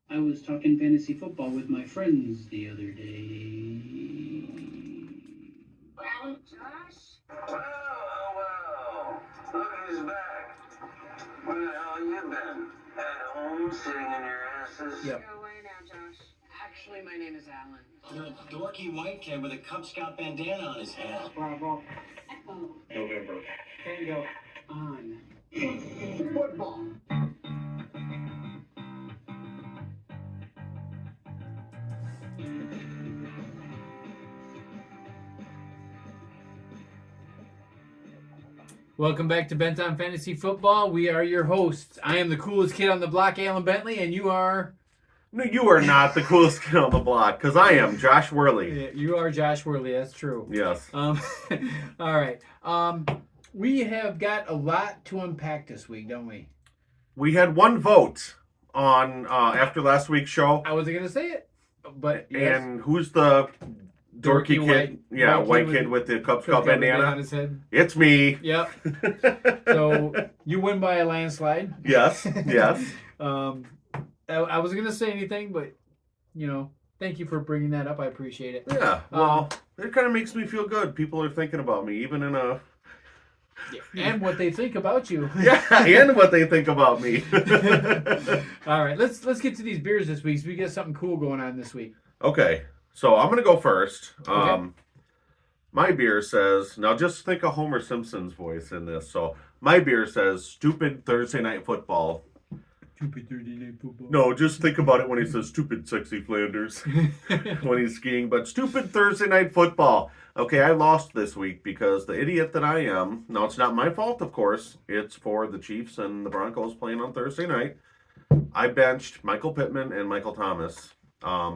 I was talking fantasy football with my friends the other day. Well, Josh? Well. Look who's back. Where the hell you been? At home, sitting in your asses? Yep. Go away now, Josh. Actually, my name is Alan. You're a dorky white kid with a Cub Scout bandana on his head. Bravo. Echo. November. Tango. On. Football. Welcome back to Bent on Fantasy Football. We are your hosts. I am the coolest kid on the block, Alan Bentley, and you are... No, you are not the coolest kid on the block, because I am Josh Worley. You are Josh Worley, that's true. Yes. All right. We have got a lot to unpack this week, don't we? We had one vote on after last week's show. I wasn't going to say it, but yes. And who's the dorky kid? White kid with the Cub Scout bandana on his head. It's me. Yep. So you win by a landslide. Yes. I wasn't going to say anything, but, thank you for bringing that up. I appreciate it. Yeah. Well, it kind of makes me feel good. People are thinking about me, even in a... And what they think about you. Yeah, and what they think about me. All right, let's get to these beers this week. So we got something cool going on this week. Okay, so I'm going to go first. Okay. My beer says, now just think of Homer Simpson's voice in this. So my beer says, stupid Thursday night football. Stupid Thursday night football. No, just think about it when he says stupid sexy Flanders when he's skiing. But stupid Thursday night football. Okay, I lost this week because the idiot that I am, now it's not my fault, of course. It's for the Chiefs and the Broncos playing on Thursday night. I benched Michael Pittman and Michael Thomas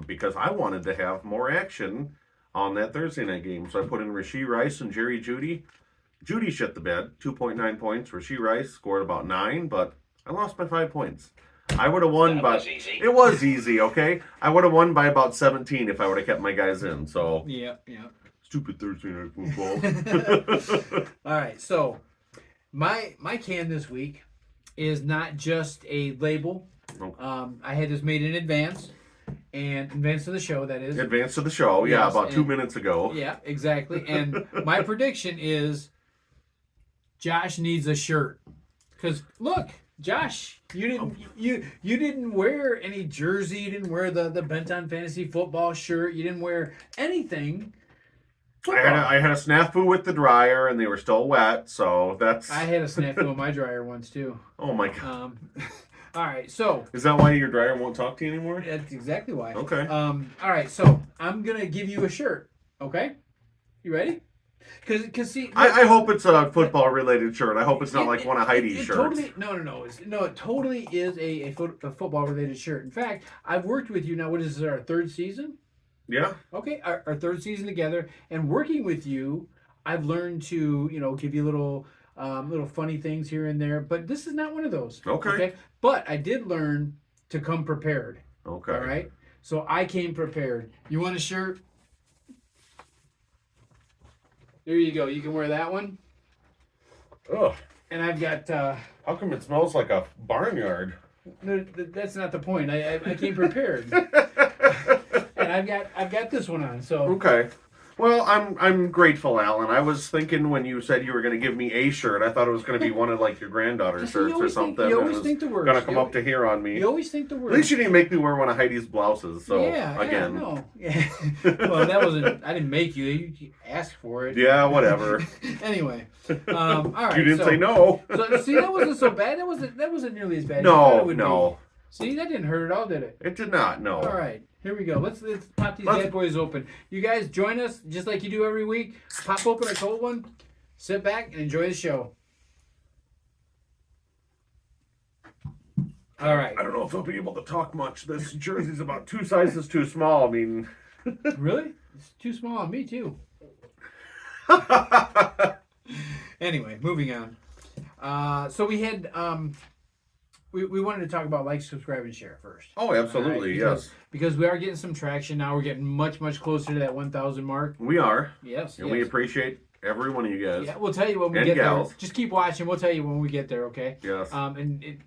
because I wanted to have more action on that Thursday night game. So I put in Rashee Rice and Jerry Jeudy. Jeudy shit the bed, 2.9 points. Rashee Rice scored about 9, but I lost by 5 points. I would have won by... It was easy, okay? I would have won by about 17 if I would have kept my guys in, so... Yeah. Stupid Thursday night football. All right, so my can this week is not just a label. Okay. I had this made in advance of the show, that is. Advance to the show, yeah, Yes, about 2 minutes ago. Yeah, exactly. And my prediction is Josh needs a shirt. Because, look, Josh, you didn't wear any jersey. You didn't wear the Bent on Fantasy Football shirt. You didn't wear anything. I had a snafu with the dryer, and they were still wet, so that's... I had a snafu on my dryer once, too. Oh, my God. All right, so... Is that why your dryer won't talk to you anymore? That's exactly why. Okay. All right, so I'm going to give you a shirt, okay? You ready? Because see... I hope it's a football-related shirt. I hope it's not like one of Heidi's shirts. Totally, no. It totally is a football-related shirt. In fact, I've worked with you now, what is this, our third season? Yeah. Okay, our third season together, and working with you, I've learned to give you little funny things here and there. But this is not one of those. Okay. But I did learn to come prepared. Okay. All right. So I came prepared. You want a shirt? There you go. You can wear that one. Ugh. And I've got. How come it smells like a barnyard? No, that's not the point. I came prepared. And I've got this one on. So okay. Well, I'm grateful, Alan. I was thinking when you said you were going to give me a shirt, I thought it was going to be one of like your granddaughter's shirts or something. You always think the worst. Going to come up to here on me. You always think the worst. At least you didn't make me wear one of Heidi's blouses. So again, no. Yeah. Well, that wasn't. I didn't make you. You asked for it. Yeah, whatever. Anyway, all right. You didn't say no. So see, that wasn't so bad. That wasn't nearly as bad. No. See, that didn't hurt at all, did it? It did not. No. All right. Here we go. Let's pop these bad boys open. You guys join us just like you do every week. Pop open a cold one. Sit back and enjoy the show. All right. I don't know if I'll be able to talk much. This jersey's about 2 sizes too small. I mean... Really? It's too small on me, too. Anyway, moving on. So we had... We wanted to talk about like, subscribe, and share first. Oh, absolutely, yes. Because we are getting some traction now. We're getting much, much closer to that 1,000 mark. We are. Yes. And we appreciate every one of you guys. Yeah, we'll tell you when we get there. Just keep watching. We'll tell you when we get there, okay? Yes. And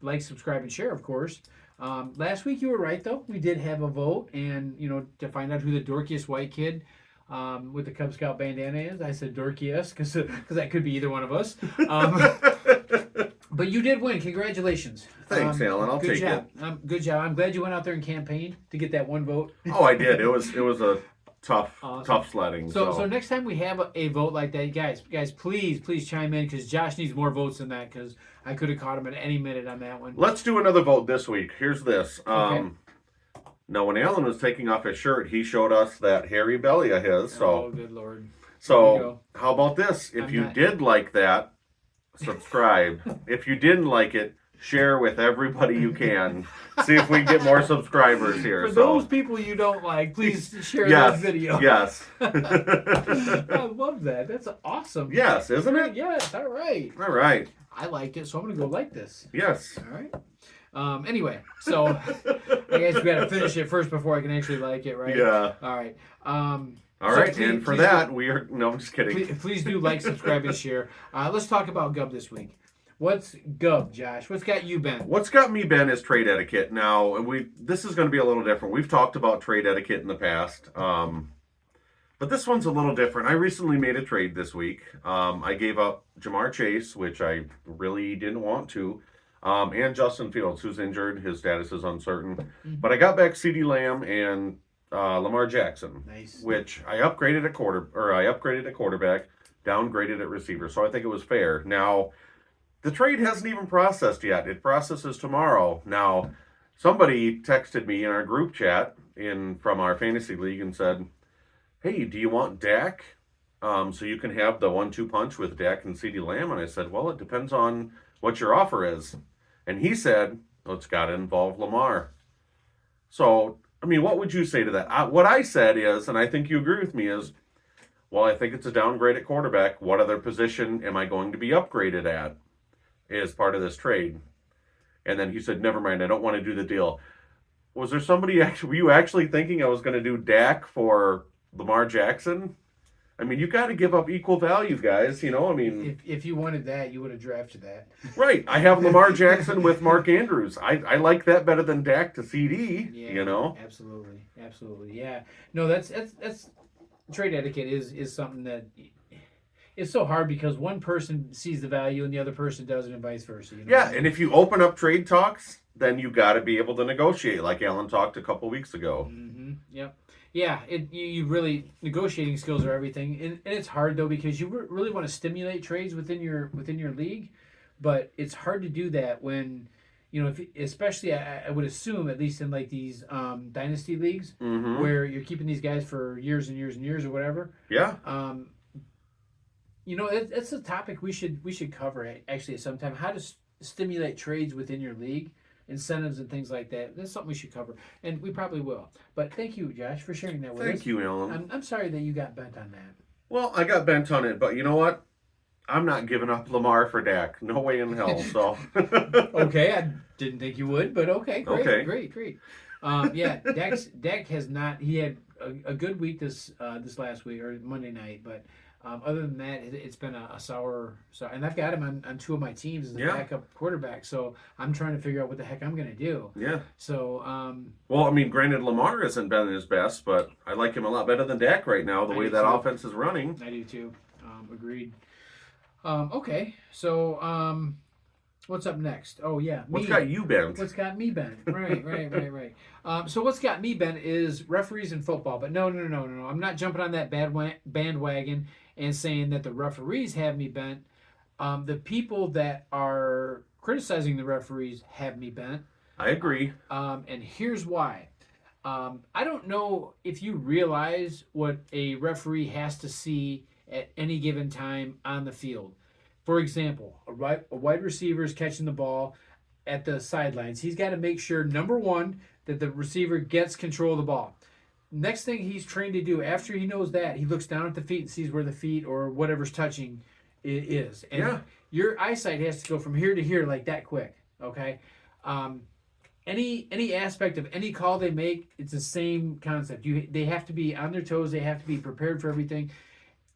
like, subscribe, and share, of course. Last week you were right though. We did have a vote, and to find out who the dorkiest white kid with the Cub Scout bandana is, I said dorkiest because that could be either one of us. But you did win. Congratulations. Thanks, Alan. I'll take job. it. Good job. I'm glad you went out there and campaigned to get that one vote. Oh, I did. It was a tough Awesome. sledding. So next time we have a vote like that, guys, please chime in because Josh needs more votes than that because I could have caught him at any minute on that one. Let's do another vote this week. Here's this. Okay. Now, when Alan was taking off his shirt, he showed us that hairy belly of his. So, Oh, good Lord. There you so go. how about this? If I'm you not- did like that, subscribe. If you didn't like it, share with everybody you can. See if we can get more subscribers here. For so. those people you don't like, please share Yes, that video. yes. I love that. That's awesome. Yes, isn't it? Yes, all right. All right. I liked it, so I'm going to go like this. Yes. All right. Anyway, so I guess we got to finish it first before I can actually like it, right? Yeah. All right. All right. And for that, we are. No, I'm just kidding. Please do like, subscribe, and share. Let's talk about Gub this week. What's Gub, Josh? What's got you been? What's got me, Ben, is trade etiquette. Now, this is going to be a little different. We've talked about trade etiquette in the past, but this one's a little different. I recently made a trade this week. I gave up Jamar Chase, which I really didn't want to, and Justin Fields, who's injured. His status is uncertain. Mm-hmm. But I got back CeeDee Lamb and Lamar Jackson, Nice. which I upgraded at quarterback, downgraded at receiver. So I think it was fair. Now, the trade hasn't even processed yet. It processes tomorrow. Now, somebody texted me in our group chat from our fantasy league and said, "Hey, do you want Dak? So you can have the 1-2 punch with Dak and CeeDee Lamb?" And I said, "Well, it depends on what your offer is." And he said, "Well, it's got to involve Lamar." So, I mean, what would you say to that? What I said is, and I think you agree with me, is, well, I think it's a downgrade at quarterback. What other position am I going to be upgraded at as part of this trade? And then he said, "Never mind, I don't want to do the deal." Was there somebody were you actually thinking I was going to do Dak for Lamar Jackson? I mean, you got to give up equal value, guys. I mean, If you wanted that, you would have drafted that. right. I have Lamar Jackson with Mark Andrews. I like that better than Dak to CD, Yeah, absolutely. Yeah. No, that's trade etiquette is something that it's so hard because one person sees the value and the other person doesn't, and vice versa. Yeah, and if you open up trade talks, then you got to be able to negotiate, like Alan talked a couple weeks ago. Mm-hmm. Yep. Yeah, you really negotiating skills are everything, and it's hard though because you really want to stimulate trades within your league, but it's hard to do that when especially I would assume at least in like these dynasty leagues Mm-hmm. where you're keeping these guys for years and years and years or whatever. Yeah. It's a topic we should cover actually at some time. How to stimulate trades within your league, incentives and things like that. That's something we should cover, and we probably will. But thank you, Josh, for sharing that with us. Thank you, Alan. I'm sorry that you got bent on that. Well, I got bent on it, but you know what? I'm not giving up Lamar for Dak. No way in hell. So. Okay, I didn't think you would, but okay, great, Okay. great. Yeah, Dak has not. He had a good week this last week or Monday night, but other than that, it's been a sour. And I've got him on two of my teams as a backup quarterback, so I'm trying to figure out what the heck I'm going to do. Yeah. So. Well, I mean, granted, Lamar hasn't been his best, but I like him a lot better than Dak right now. The way that offense is running. I do too. Agreed. Okay, so what's up next? Oh yeah, What's got you bent? What's got me bent? Right. So what's got me bent is referees in football. But no. I'm not jumping on that bandwagon and saying that the referees have me bent. The people that are criticizing the referees have me bent. I agree. And here's why. I don't know if you realize what a referee has to see at any given time on the field. For example, a wide receiver is catching the ball at the sidelines. He's got to make sure, number one, that the receiver gets control of the ball. Next thing he's trained to do, after he knows that, he looks down at the feet and sees where the feet or whatever's touching is. And your eyesight has to go from here to here like that quick, okay? Any aspect of any call they make, it's the same concept. They have to be on their toes. They have to be prepared for everything.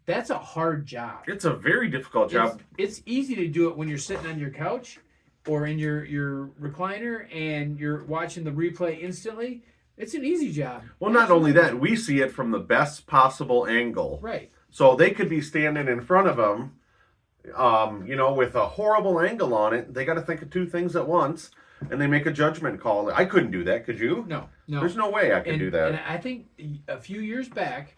That's a hard job. It's a very difficult job. It's easy to do it when you're sitting on your couch or in your recliner and you're watching the replay instantly, it's an easy job. Well, not only that, we see it from the best possible angle. Right. So they could be standing in front of them, with a horrible angle on it. They got to think of two things at once, and they make a judgment call. I couldn't do that. Could you? No. There's no way I could do that. And I think a few years back,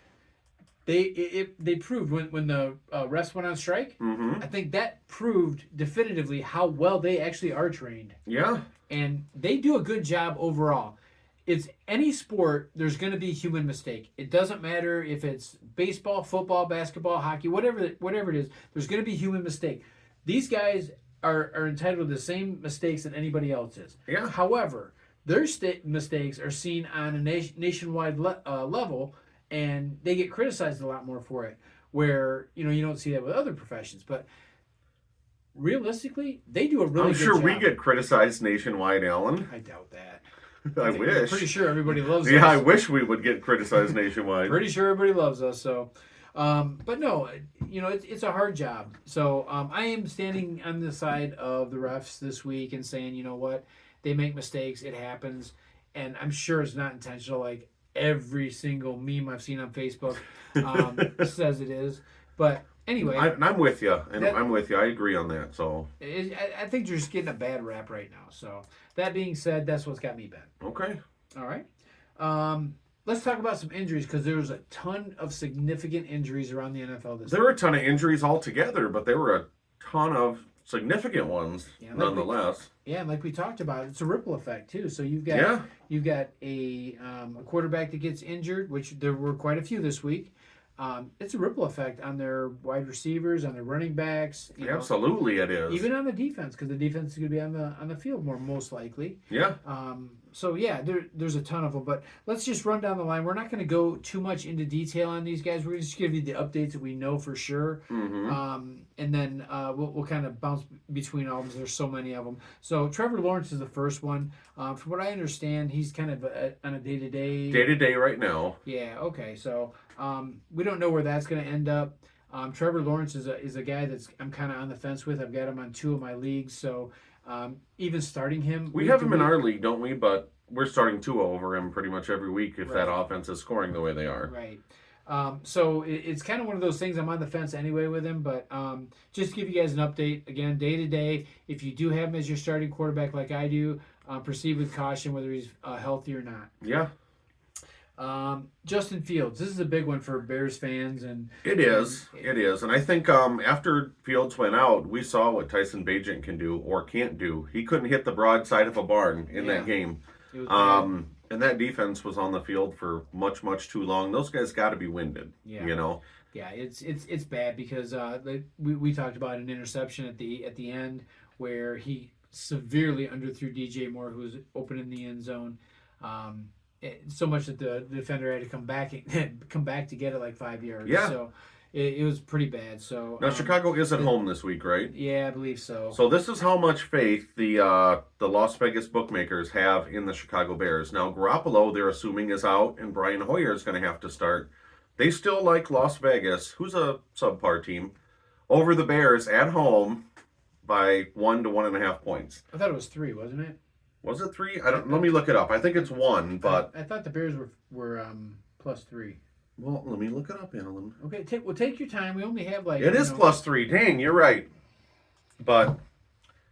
they proved when the refs went on strike. Mm-hmm. I think that proved definitively how well they actually are trained. Yeah. And they do a good job overall. It's any sport, there's going to be human mistake. It doesn't matter if it's baseball, football, basketball, hockey, whatever it is, there's going to be human mistake. These guys are entitled to the same mistakes that anybody else is. Yeah. However, their mistakes are seen on a nationwide level, and they get criticized a lot more for it, where you don't see that with other professions. But realistically, they do a really good job. I'm sure we get criticized nationwide, Alan. I doubt that. I wish. I'm pretty sure everybody loves us. Yeah, I wish we would get criticized nationwide. Pretty sure everybody loves us. So, but no, it's a hard job. So I am standing on the side of the refs this week and saying, you know what, they make mistakes. It happens, and I'm sure it's not intentional. Like every single meme I've seen on Facebook says it is. But anyway, I'm with you, and I'm with you. I agree on that. So I think you're just getting a bad rap right now. So that being said, that's what's got me bent. Okay. All right. Let's talk about some injuries because there was a ton of significant injuries around the NFL this There were a ton of injuries altogether, but there were a ton of significant ones nonetheless. And like we talked about, it's a ripple effect too. So you've got a quarterback that gets injured, which there were quite a few this week. It's a ripple effect on their wide receivers, on their running backs. Absolutely, it is. Even on the defense, because the defense is going to be on the field most likely. Yeah. So yeah, there's a ton of them. But let's just run down the line. We're not going to go too much into detail on these guys. We're just give you the updates that we know for sure. Mm-hmm. And then we'll kind of bounce between all of them. There's so many of them. So Trevor Lawrence is the first one. From what I understand, he's kind of on a day-to-day. Day-to-day right now. Yeah. Okay. So we don't know where that's going to end up. Trevor Lawrence is a guy I'm kind of on the fence with. I've got him on 2 of my leagues. So even starting him, we have him in our league, don't we? But we're starting Tua over him pretty much every week if that offense is scoring the way they are. Right. So it's kind of one of those things. I'm on the fence anyway with him, but just to give you guys an update again, day to day. If you do have him as your starting quarterback, like I do, proceed with caution whether he's healthy or not. Yeah. Justin Fields. This is a big one for Bears fans, and it is. And I think after Fields went out, we saw what Tyson Bagent can do or can't do. He couldn't hit the broadside of a barn in that game. And that defense was on the field for much, much too long. Those guys got to be winded. Yeah. Yeah, it's bad because we talked about an interception at the end where he severely underthrew DJ Moore, who was open in the end zone. So much that the defender had to come back to get it like 5 yards. Yeah. So it was pretty bad. So now Chicago is at home this week, right? Yeah, I believe so. So this is how much faith the Las Vegas bookmakers have in the Chicago Bears. Now Garoppolo, they're assuming, is out, and Brian Hoyer is going to have to start. They still like Las Vegas, who's a subpar team, over the Bears at home by 1 to 1.5 points. I thought it was 3, wasn't it? Was it 3? Let me look it up. I think it's 1, but I thought the Bears were +3. Well, let me look it up, Alan. Okay, take your time. We only have It is +3. Dang, you're right. But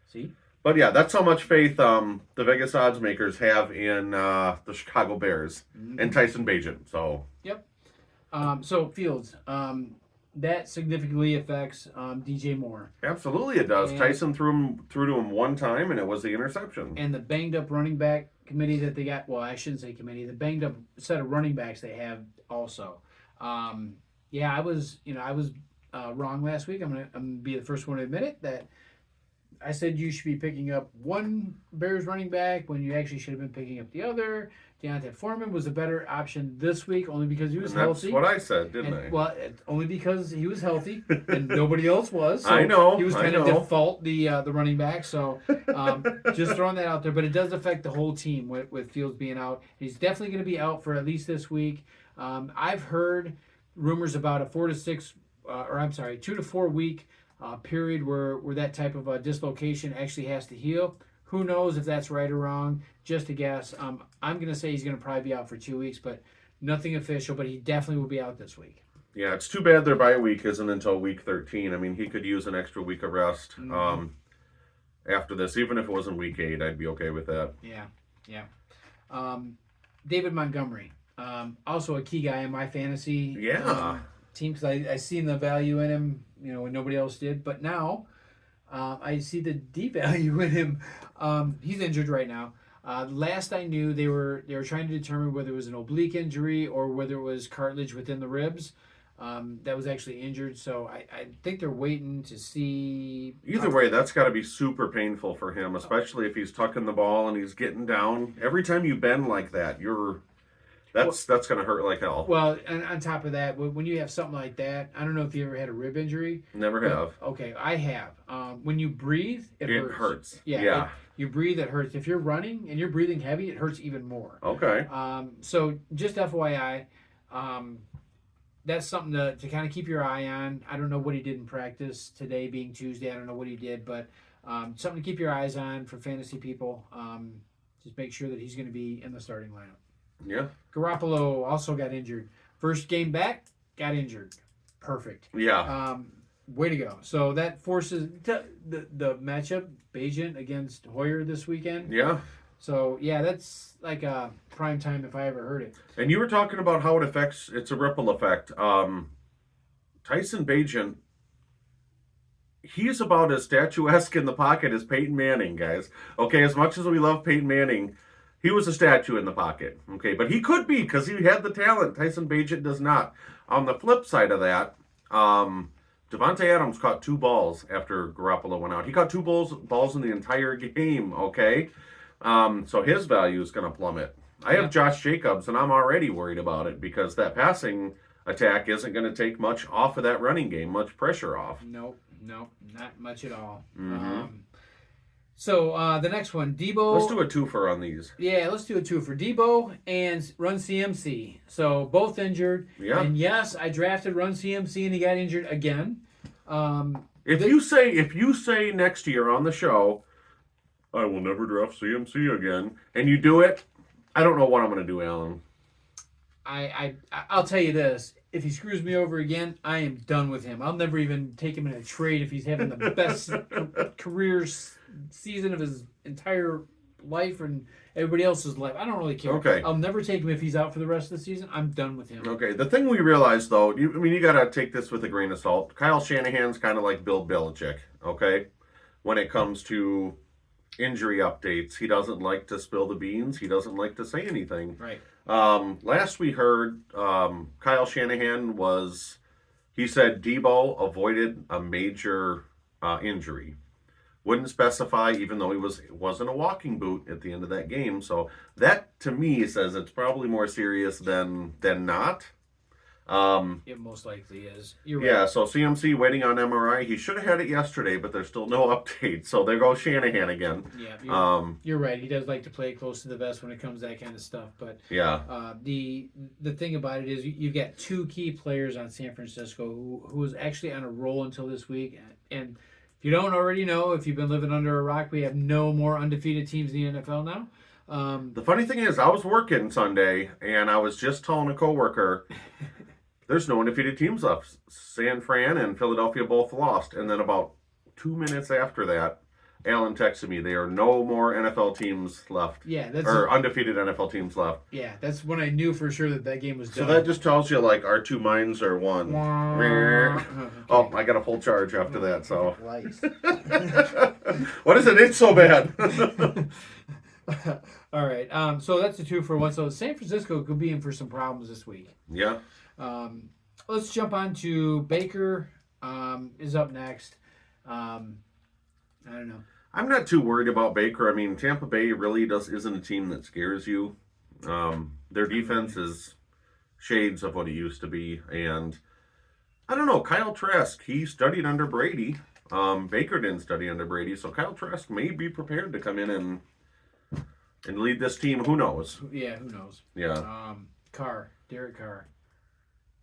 see. But yeah, that's how much faith the Vegas odds makers have in the Chicago Bears and Tyson Bagent. So. Yep. So Fields, that significantly affects DJ Moore. Absolutely, it does. Tyson threw to him one time, and it was the interception. And the banged up running back committee that they got. Well, I shouldn't say committee. The banged up set of running backs they have also. I was wrong last week. I'm gonna be the first one to admit it that I said you should be picking up one Bears running back when you actually should have been picking up the other. Deontay Foreman was a better option this week only because he was healthy. That's what I said, didn't I? Well, only because he was healthy and nobody else was. So I know. He was kind of default the running back. So just throwing that out there. But it does affect the whole team with Fields being out. He's definitely going to be out for at least this week. I've heard rumors about a 2 to 4 week period where that type of a dislocation actually has to heal. Who knows if that's right or wrong? Just a guess. I'm going to say he's going to probably be out for 2 weeks, but nothing official. But he definitely will be out this week. Yeah, it's too bad their bye week isn't until week 13. I mean, he could use an extra week of rest after this. Even if it wasn't week 8, I'd be okay with that. Yeah. David Montgomery, also a key guy in my fantasy team because I seen the value in him, when nobody else did. But now I see the deep value in him. He's injured right now. Last I knew, they were trying to determine whether it was an oblique injury or whether it was cartilage within the ribs. That was actually injured, so I think they're waiting to see. Either way, that's got to be super painful for him, especially if he's tucking the ball and he's getting down. Every time you bend like that, that's going to hurt like hell. Well, and on top of that, when you have something like that, I don't know if you ever had a rib injury. Never have. Okay, I have. When you breathe, it hurts. Yeah. You breathe, it hurts. If you're running and you're breathing heavy, it hurts even more. Okay. So just FYI, that's something to kind of keep your eye on. I don't know what he did in practice today being Tuesday. I don't know what he did, but something to keep your eyes on for fantasy people. Just make sure that he's going to be in the starting lineup. Yeah. Garoppolo also got injured. First game back, got injured. Perfect. Yeah. Way to go. So that forces the matchup, Bajan against Hoyer this weekend. Yeah. So, yeah, that's like a prime time if I ever heard it. And you were talking about how it's a ripple effect. Tyson Bagent, he's about as statuesque in the pocket as Peyton Manning, guys. Okay, as much as we love Peyton Manning, he was a statue in the pocket. Okay, but he could be because he had the talent. Tyson Bagent does not. On the flip side of that, Devontae Adams caught 2 balls after Garoppolo went out. He caught 2 balls in the entire game, okay? So his value is going to plummet. I have Josh Jacobs, and I'm already worried about it because that passing attack isn't going to take much off of that running game, much pressure off. Nope, not much at all. Mm-hmm. So the next one, Debo. Let's do a twofer on these. Yeah, let's do a twofer. Debo and Run CMC. So both injured. Yeah. And yes, I drafted Run CMC and he got injured again. If you say next year on the show, I will never draft CMC again, and you do it, I don't know what I'm going to do, Alan. I'll tell you this. If he screws me over again, I am done with him. I'll never even take him in a trade if he's having the best career season of his entire life and everybody else's life. I don't really care. Okay. I'll never take him if he's out for the rest of the season. I'm done with him. Okay. The thing we realized, though, you got to take this with a grain of salt. Kyle Shanahan's kind of like Bill Belichick, okay? When it comes to injury updates, he doesn't like to spill the beans. He doesn't like to say anything. Right. Last we heard, Kyle Shanahan he said Debo avoided a major injury. Wouldn't specify, even though it wasn't a walking boot at the end of that game. So that, to me, says it's probably more serious than not. It most likely is. You're right. Yeah, so CMC waiting on MRI. He should have had it yesterday, but there's still no update. So there goes Shanahan again. Yeah, you're right. He does like to play it close to the vest when it comes to that kind of stuff. But yeah, the thing about it is you get 2 key players on San Francisco who was actually on a roll until this week. And if you don't already know, if you've been living under a rock, we have no more undefeated teams in the NFL now. The funny thing is, I was working Sunday, and I was just telling a coworker, there's no undefeated teams left. San Fran and Philadelphia both lost. And then about 2 minutes after that, Alan texted me, there are no more NFL teams left. Yeah, undefeated NFL teams left. Yeah, that's when I knew for sure that game was done. So that just tells you, like, our 2 minds are one. Okay. Oh, I got a full charge after that, so. What is it? It's so bad. All right. So that's a 2-for-1. So San Francisco could be in for some problems this week. Yeah. Let's jump on to Baker. Is up next. I don't know. I'm not too worried about Baker. I mean, Tampa Bay really isn't a team that scares you. Their defense is shades of what it used to be, and I don't know. Kyle Trask, he studied under Brady. Baker didn't study under Brady, so Kyle Trask may be prepared to come in and lead this team. Who knows? Yeah, who knows? Yeah. Derek Carr.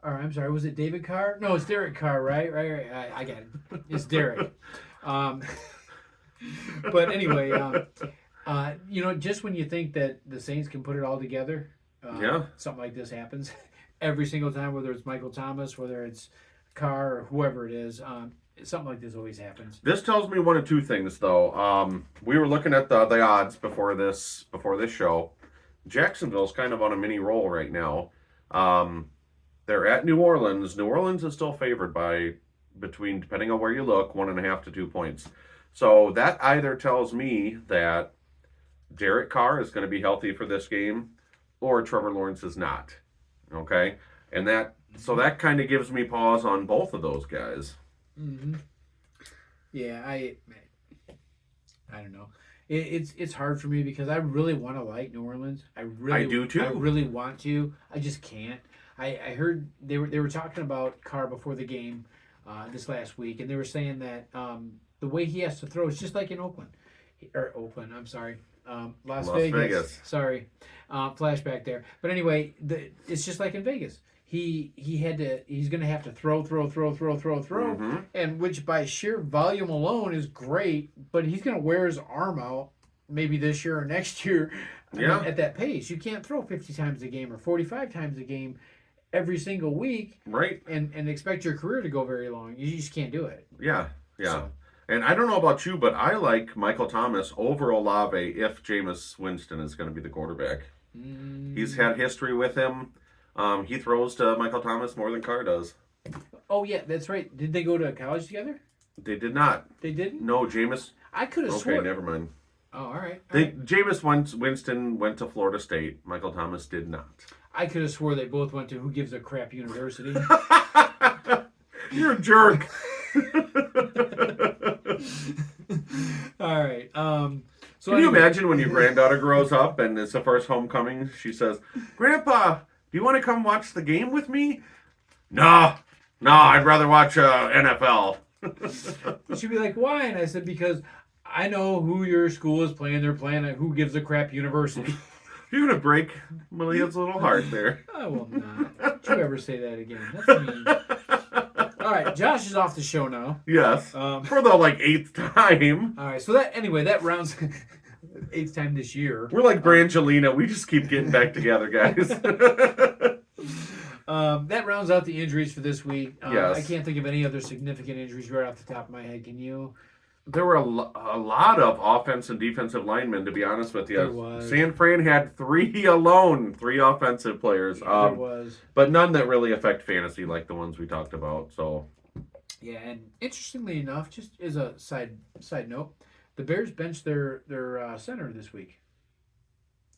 Or I'm sorry, was it David Carr? No, it's Derek Carr, right? Right. I got it. It's Derek. But anyway, just when you think that the Saints can put it all together, something like this happens every single time. Whether it's Michael Thomas, whether it's Carr, or whoever it is, something like this always happens. This tells me one of two things, though. We were looking at the odds before this show. Jacksonville's kind of on a mini roll right now. They're at New Orleans. New Orleans is still favored by between, depending on where you look, 1.5 to 2 points. So that either tells me that Derek Carr is going to be healthy for this game, or Trevor Lawrence is not. Okay, and that kind of gives me pause on both of those guys. Mm-hmm. Yeah, I don't know. It's hard for me because I really want to like New Orleans. I do too. I really want to. I just can't. I heard they were talking about Carr before the game this last week, and they were saying that the way he has to throw is just like in I'm sorry, Las Vegas. Sorry, flashback there. But anyway, it's just like in Vegas. He's going to have to throw, Mm-hmm. and which by sheer volume alone is great, but he's going to wear his arm out maybe this year or next year. At that pace. You can't throw 50 times a game or 45 times a game every single week, right? And expect your career to go very long. You just can't do it. Yeah. So. And I don't know about you, but I like Michael Thomas over Olave if Jameis Winston is going to be the quarterback. He's had history with him. He throws to Michael Thomas more than Carr does. Oh, yeah, that's right. Did they go to college together? They did not. They didn't? No, Jameis. I could have sworn. Okay, never mind. Oh, all right. Jameis Winston went to Florida State. Michael Thomas did not. I could have swore they both went to Who Gives a Crap University. You're a jerk. All right. So Can you imagine when your granddaughter grows up and it's the first homecoming? She says, "Grandpa, do you want to come watch the game with me?" No, I'd rather watch NFL. She'd be like, "Why?" And I said, "Because I know who your school is playing. They're playing at Who Gives a Crap University." You're going to break Malia's little heart there. I will not. Don't you ever say that again. That's mean. All right, Josh is off the show now. Yes. For the 8th time. All right, so that rounds 8th time this year. We're like Brangelina. We just keep getting back together, guys. That rounds out the injuries for this week. Yes. I can't think of any other significant injuries right off the top of my head. Can you? There were a lot of offense and defensive linemen, to be honest with you. There was. San Fran had 3 alone, 3 offensive players. Yeah, there was. But none that really affect fantasy like the ones we talked about. So. Yeah, and interestingly enough, just as a side note, the Bears benched their center this week,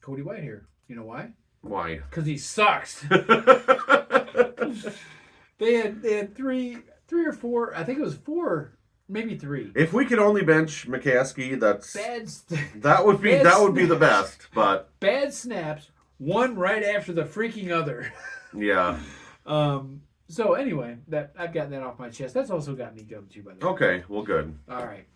Cody Whitehair. You know why? Why? Because he sucks. They had three or four. I think it was 4. Maybe 3. If we could only bench McCaskey, that would be the best. But bad snaps, one right after the freaking other. Yeah. So anyway, that I've gotten that off my chest. That's also got me dubbed too, by the way. Okay, well, good. All right,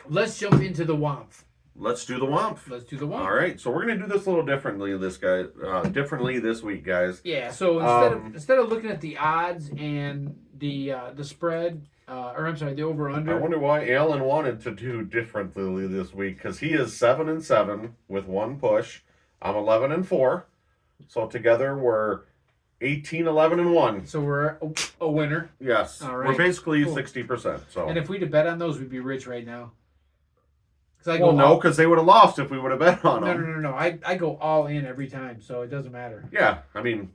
let's jump into the WOMF. Let's do the WOMF. Let's do the WOMF. All right, so we're gonna do this a little differently this week, guys. Yeah. So instead of looking at the odds and the spread. The over/under. I wonder why Alan wanted to do differently this week, because he is 7-7 with 1 push. I'm 11-4, so together we're 18-11-1. So we're a winner. Yes, all right. We're basically 60%. So, and if we'd have bet on those, we'd be rich right now. Because they would have lost if we would have bet on them. No. I go all in every time, so it doesn't matter. Yeah, I mean.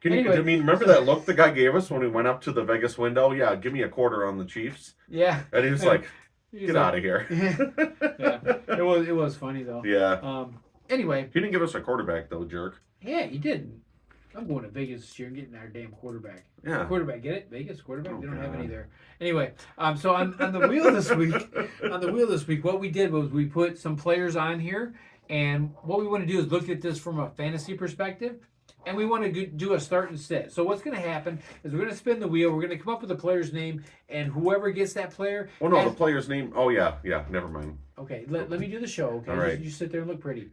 Remember that look the guy gave us when we went up to the Vegas window? Yeah, give me a quarter on the Chiefs. Yeah. And he was like, get out of here. Yeah. It was funny, though. Yeah. Anyway. He didn't give us a quarterback, though, jerk. Yeah, he didn't. I'm going to Vegas this year and getting our damn quarterback. Yeah. Quarterback, get it? Vegas quarterback? They don't have any there. Anyway, so on the wheel this week, what we did was we put some players on here, and what we want to do is look at this from a fantasy perspective. And we want to do a start and sit. So what's going to happen is we're going to spin the wheel. We're going to come up with a player's name, and whoever gets that player. Oh no, the player's name. Oh yeah. Never mind. Okay, let me do the show. Okay, all right. You sit there and look pretty.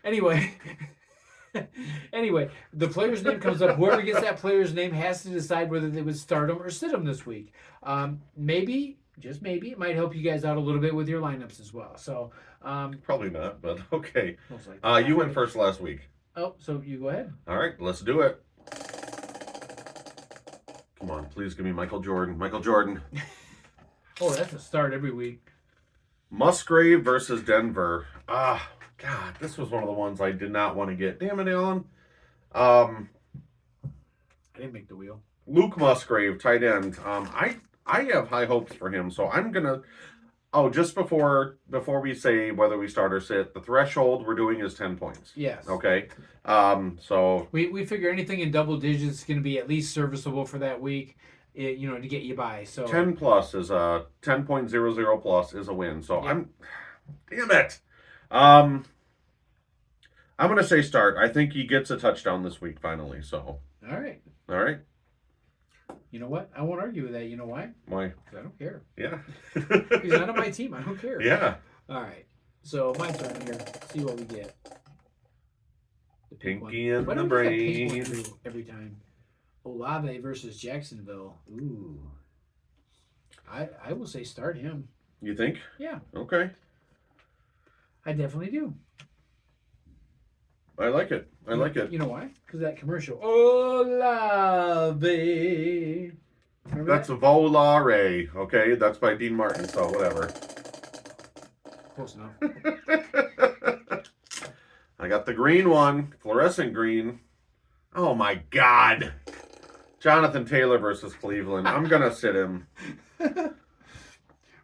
Anyway, Anyway, the player's name comes up. Whoever gets that player's name has to decide whether they would start him or sit him this week. Maybe, just maybe, it might help you guys out a little bit with your lineups as well. So, Probably not, but okay. most likely. You went first last week. Oh, so you go ahead. All right, let's do it. Come on, please give me Michael Jordan. Michael Jordan. Oh, that's a start every week. Musgrave versus Denver. God, this was one of the ones I did not want to get. Damn it, Alan. I didn't make the wheel. Luke Musgrave, tight end. I have high hopes for him, so I'm gonna. Oh, just before we say whether we start or sit, the threshold we're doing is 10 points. Yes. Okay. So We figure anything in double digits is going to be at least serviceable for that week, to get you by. So 10 plus is a 10.00 plus is a win. So Yep. damn it. I'm gonna say start. I think he gets a touchdown this week finally. So all right. all right. You know what? I won't argue with that. You know why? Why? 'Cause I don't care. Yeah. He's not on my team. I don't care. Yeah. All right. So my turn here. See what we get. The pink Pinky one. in Why the don't we get pink one brain. through every time? Olave versus Jacksonville. Ooh. I will say start him. You think? Yeah, Okay. I definitely do. I like it. I like it. You know why? Because that commercial. Olave. Remember That's that? Volare. Okay, that's by Dean Martin. So whatever. Close enough. I got the green one, fluorescent green. Oh my God. Jonathan Taylor versus Cleveland. I'm gonna sit him.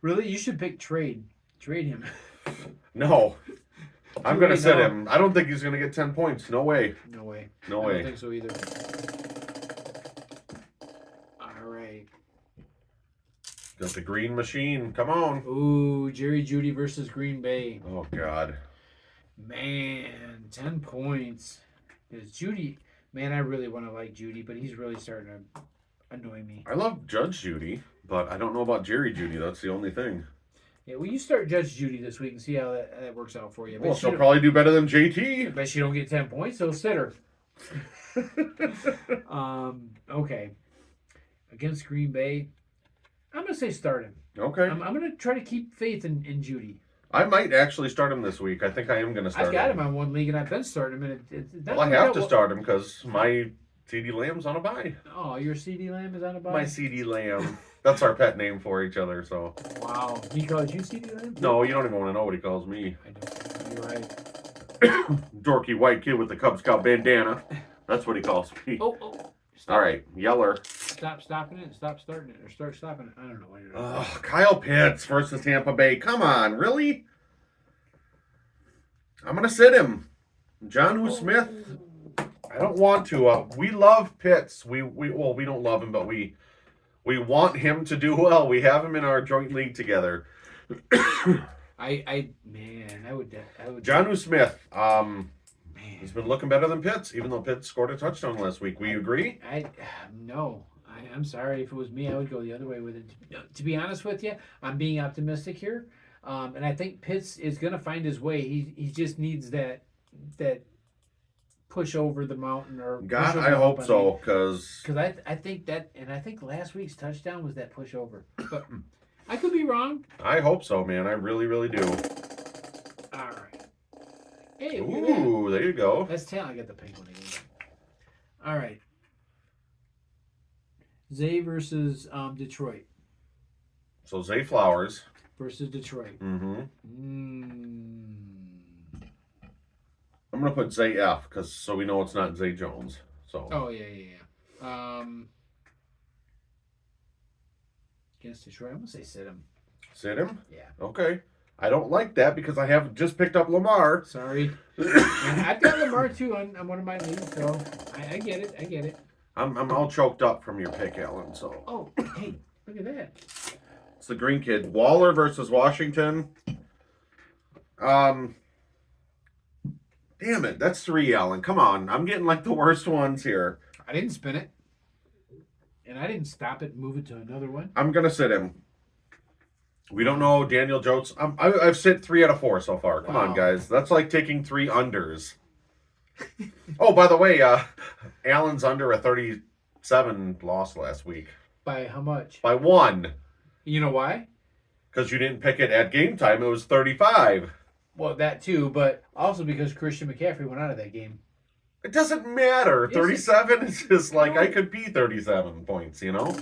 Really? You should pick trade. Trade him. No. I'm Too gonna late sit now. him. I don't think he's gonna get 10 points. No way. No way. No I way. don't think so either. All right. Got the green machine. Come on. Ooh, Jerry Judy versus Green Bay. Oh God. Man, 10 points. Is Judy? Man, I really want to like Judy, but he's really starting to annoy me. I love Judge Judy, but I don't know about Jerry Judy. That's the only thing. Yeah, well, you start Judge Judy this week and see how that works out for you. Well, But she'll probably do better than JT. bet you don't get 10 points, so sit her. Okay. Against Green Bay, I'm going to say start him. Okay. I'm going to try to keep faith in Judy. I might actually start him this week. I think I am going to start I've got him on one league, and I've been starting him. And it's not Well, I worked have out to well. start him because my CD Lamb's on a bye. Oh, your CD Lamb is on a bye? My CD Lamb. That's our pet name for each other, so. Wow. He calls you CD Lamb? No, you don't even want to know what he calls me. I don't. You're right. Dorky white kid with the Cub Scout bandana. That's what he calls me. Oh. Stop. All right, Yeller. Stop stopping it. Stop starting it. Or start stopping it. I don't know what you're doing. Oh, Kyle Pitts versus Tampa Bay. Come on, really? I'm going to sit him. John Smith. I don't want to. We love Pitts. We don't love him, but we want him to do well. We have him in our joint league together. I would. John Smith. Man. He's been looking better than Pitts, even though Pitts scored a touchdown last week. We agree? No. I'm sorry. If it was me, I would go the other way with it. To be honest with you, I'm being optimistic here, and I think Pitts is going to find his way. He just needs that push over the mountain or. God, push over I the hope hump, so, because Because I think that, and I think last week's touchdown was that push over. But I could be wrong. I hope so, man. I really, really do. All right. Hey, look at that. Ooh, there you go. That's 10. I got the pink one again. All right. Zay versus Detroit. So Zay Flowers. Versus Detroit. Mm-hmm. Mm. I'm gonna put Zay F because so we know it's not Zay Jones. So Oh yeah. Against Detroit, I'm gonna say sit him. sit him. Yeah. Okay. I don't like that because I have just picked up Lamar. Sorry. And I've got Lamar too on one of my leagues, so I get it. I get it. I'm all choked up from your pick, Alan. So Oh, hey, look at that. it's the green kid. Waller versus Washington. Damn it, that's 3, Alan. Come on, I'm getting like the worst ones here. I didn't spin it, and I didn't stop it and move it to another one. I'm gonna sit him. We don't know Daniel Jones. I've sit 3 out of 4 so far. Come on, Wow. guys. That's like taking 3 unders. Oh, by the way, Allen's under a 37 loss last week. By how much? By 1. You know why? Because you didn't pick it at game time. It was 35. Well, that too, but also because Christian McCaffrey went out of that game. It doesn't matter. Yes, 37 is just like, I could be 37 points, you know?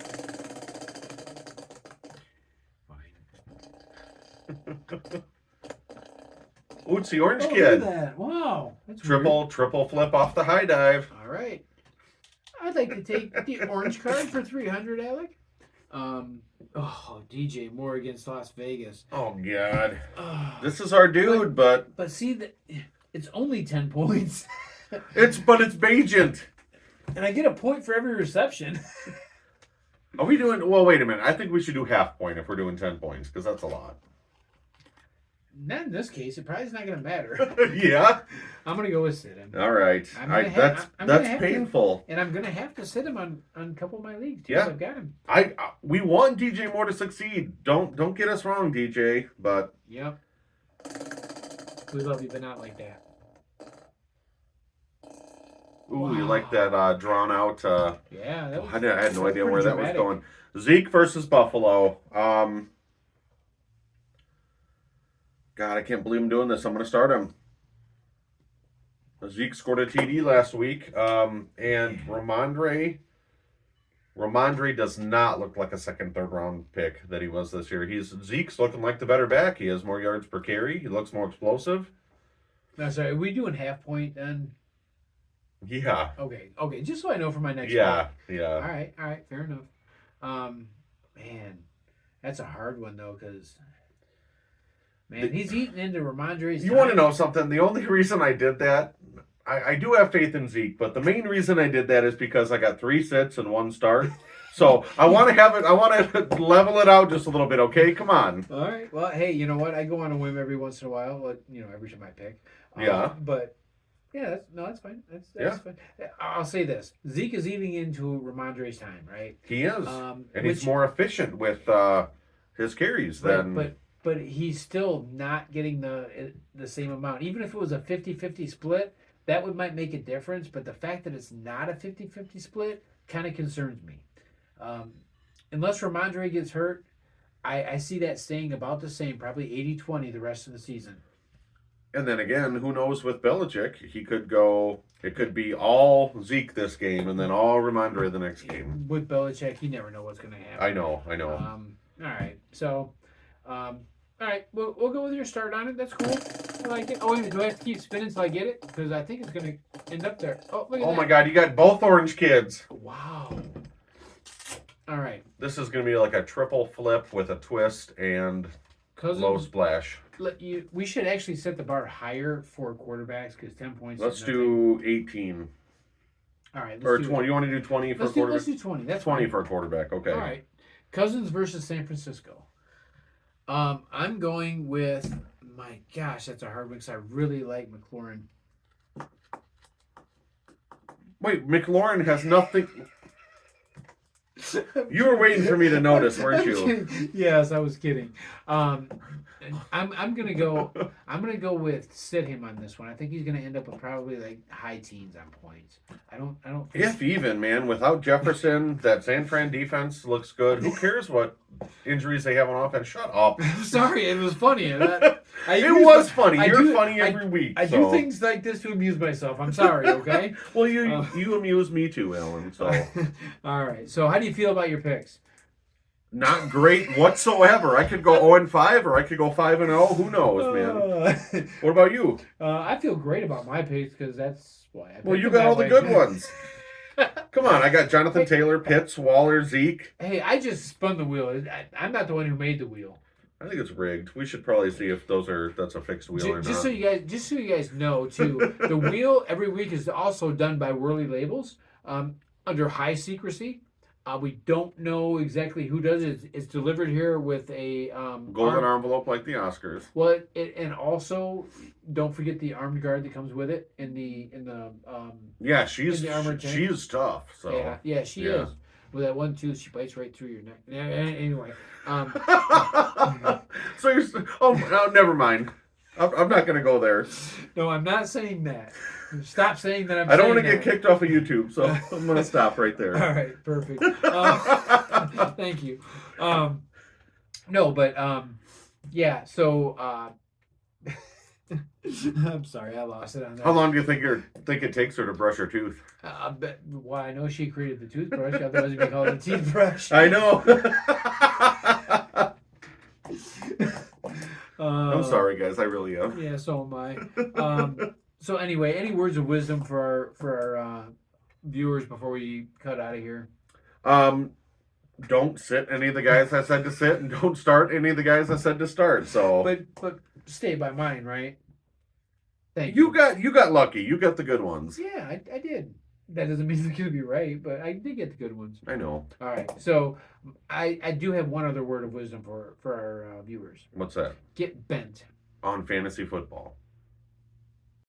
Ooh, it's the Orange Oh, Kid. look at that. Wow. That's Triple flip off the high dive. All right. I'd like to take the orange card for 300, Alec. DJ Moore against Las Vegas. Oh, God. Oh, This is our dude, but but see, it's only 10 points. it's Bajent. And I get a point for every reception. Are we doing, well, wait a minute. I think we should do half point if we're doing 10 points, because that's a lot. Not in this case. It probably is not going to matter. Yeah. I'm going to go with sit him. All right. I'm gonna That's have to- painful. And I'm going to have to sit him on a couple of my leagues, too. Yeah. I've got him. We want DJ Moore to succeed. Don't get us wrong, DJ. But Yep. We love you, but not like that. ooh, you Wow. like that drawn out? Yeah. That was, I had no idea pretty where that dramatic. was going. Zeke versus Buffalo. God, I can't believe I'm doing this. I'm going to start him. Zeke scored a TD last week, and Ramondre does not look like a second, third round pick that he was this year. Zeke's looking like the better back. He has more yards per carry. He looks more explosive. No, sorry. Are we doing half point then? Yeah, Okay. Just so I know for my next yeah, pick. yeah. All right. Fair enough. Man, that's a hard one though, because he's eating into Ramondre's. You want to know something? The only reason I did that, I do have faith in Zeke, but the main reason I did that is because I got 3 sits and 1 start. So I want to have it. I want to level it out just a little bit. Okay, come on. All right. Well, hey, you know what? I go on a whim every once in a while. Like, every time I pick. Yeah. But yeah, that's fine. That's fine. I'll say this: Zeke is eating into Ramondre's time, right? He is, and he's which- more efficient with his carries than. But he's still not getting the same amount. Even if it was a 50-50 split, that might make a difference. But the fact that it's not a 50-50 split kind of concerns me. Unless Ramondre gets hurt, I see that staying about the same, probably 80-20 the rest of the season. And then again, who knows with Belichick? He could go. It could be all Zeke this game, and then all Ramondre the next game. With Belichick, you never know what's going to happen. I know. All right. So, all right. We'll go with your start on it. That's cool. I like it. Oh, wait a minute. Do I have to keep spinning till I get it? Because I think it's going to end up there. Oh, look at that. Oh my God! You got both Orange Kids. Wow. All right. This is going to be like a triple flip with a twist and low splash. We should actually set the bar higher for quarterbacks because 10 points. Let's is nothing. do 18 All right. or Let's do 20. it. You want to do 20 for a Let's quarterback? do 20. That's 20 fine. for a quarterback. Okay. All right. Cousins versus San Francisco. I'm going with, my gosh, that's a hard one because I really like McLaurin. Wait, McLaurin has nothing. You were waiting for me to notice, weren't I'm you? kidding. Yes, I was kidding. I'm gonna go with sit him on this one. I think he's gonna end up with probably like high teens on points. I don't think If even, man, without Jefferson, that San Fran defense looks good. Who cares what injuries they have on offense? Shut up. I'm sorry, it was funny. It was funny. You're funny every week. I do things like this to amuse myself. I'm sorry, okay? Well, you amuse me too, Alan. So all right. So how do you feel about your picks? not great whatsoever. I could go 0-5 or I could go 5-0. Who knows, man? What about you? I feel great about my picks because that's why. I Well, picked you them got all that the way. good ones. Come on, I got Jonathan Taylor, Pitts, Waller, Zeke. Hey, I just spun the wheel. I'm not the one who made the wheel. I think it's rigged. We should probably see if that's a fixed wheel or Just not. so you guys know too, the wheel every week is also done by Whirly Labels under high secrecy. We don't know exactly who does it. It's delivered here with a Golden envelope like the Oscars. Well, and also don't forget the armed guard that comes with it in the Yeah, in the armored tank. she's tough. So yeah, she yeah. is. With that one tooth, she bites right through your neck. Anyway, so you're no, never mind. I'm not going to go there. No, I'm not saying that. Stop saying that. I don't want want to get kicked off of YouTube, so I'm going to stop right there. All right, perfect. Thank you. No, but yeah. So I'm sorry, I lost it on that. How long do you think it takes her to brush her tooth? But, well, I know she created the toothbrush. Otherwise, it'd be called a teeth brush. I know. Uh, I'm sorry, guys. I really am. Yeah, so am I. So anyway, any words of wisdom for our viewers before we cut out of here? Don't sit any of the guys I said to sit, and don't start any of the guys I said to start. So, But stay by mine, right? Thank you got lucky. You got the good ones. Yeah, I did. That doesn't mean they're going to be right, but I did get the good ones. I know. All right, so I do have one other word of wisdom for our viewers. What's that? Get bent. On fantasy football.